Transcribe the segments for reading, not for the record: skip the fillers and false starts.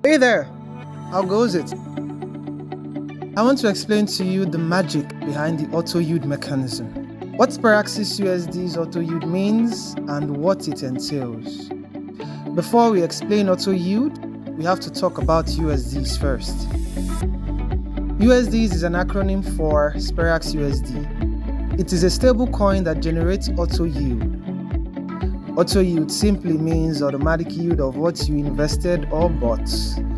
Hey there, how goes it? I want to explain to you the magic behind the auto yield mechanism, what Speraxis USD's auto yield means, and what it entails. Before we explain auto yield, we have to talk about USDs first. USDs is an acronym for Sperax USD. It is a stable coin that generates auto yield. Auto yield simply means automatic yield of what you invested or bought.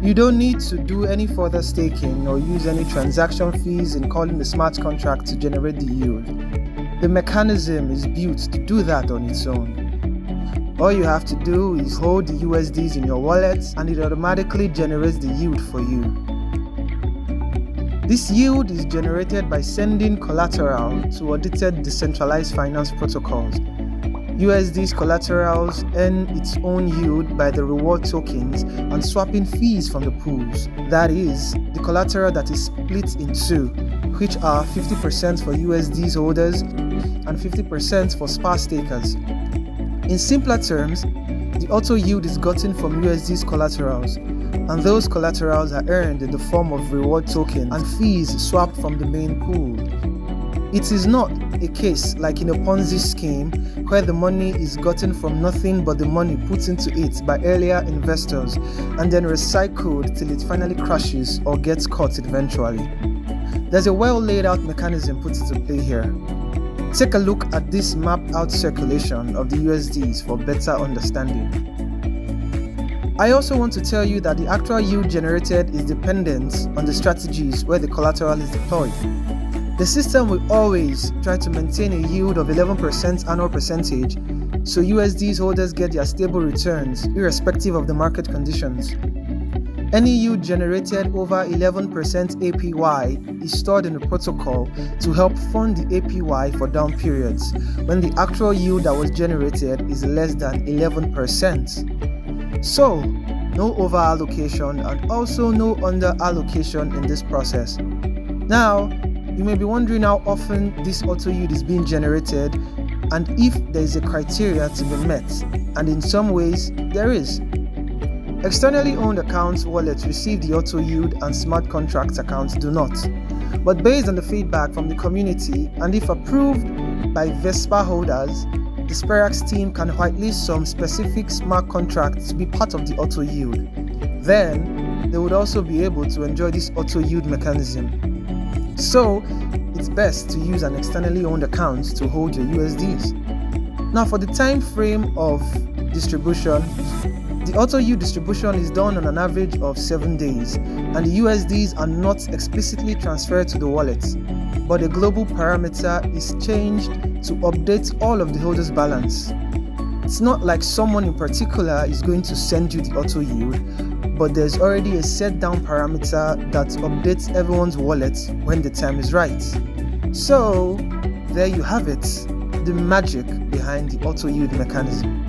You don't need to do any further staking or use any transaction fees in calling the smart contract to generate the yield. The mechanism is built to do that on its own. All you have to do is hold the USDs in your wallet and it automatically generates the yield for you. This yield is generated by sending collateral to audited decentralized finance protocols. USD's collaterals earn its own yield by the reward tokens and swapping fees from the pools. That is, the collateral that is split in two, which are 50% for USD's holders and 50% for SPA stakers. In simpler terms, the auto yield is gotten from USD's collaterals, and those collaterals are earned in the form of reward tokens and fees swapped from the main pool. It is not a case like in a Ponzi scheme where the money is gotten from nothing but the money put into it by earlier investors and then recycled till it finally crashes or gets caught eventually. There's a well laid out mechanism put into play here. Take a look at this mapped out circulation of the USDs for better understanding. I also want to tell you that the actual yield generated is dependent on the strategies where the collateral is deployed. The system will always try to maintain a yield of 11% annual percentage, so USD's holders get their stable returns irrespective of the market conditions. Any yield generated over 11% APY is stored in the protocol to help fund the APY for down periods when the actual yield that was generated is less than 11%. So, no over allocation and also no under allocation in this process. Now, you may be wondering how often this auto yield is being generated and if there is a criteria to be met, and in some ways there is. Externally owned accounts wallets receive the auto yield and smart contracts accounts do not. But based on the feedback from the community and if approved by Vespa holders, the Sperax team can whitelist some specific smart contracts to be part of the auto yield. Then they would also be able to enjoy this auto yield mechanism. So, it's best to use an externally owned account to hold your USDs. Now, for the time frame of distribution, the auto yield distribution is done on an average of 7 days, and the USDs are not explicitly transferred to the wallet, but a global parameter is changed to update all of the holders' balance. It's not like someone in particular is going to send you the auto yield, but there's already a set down parameter that updates everyone's wallet when the time is right. So, there you have it, the magic behind the auto yield mechanism.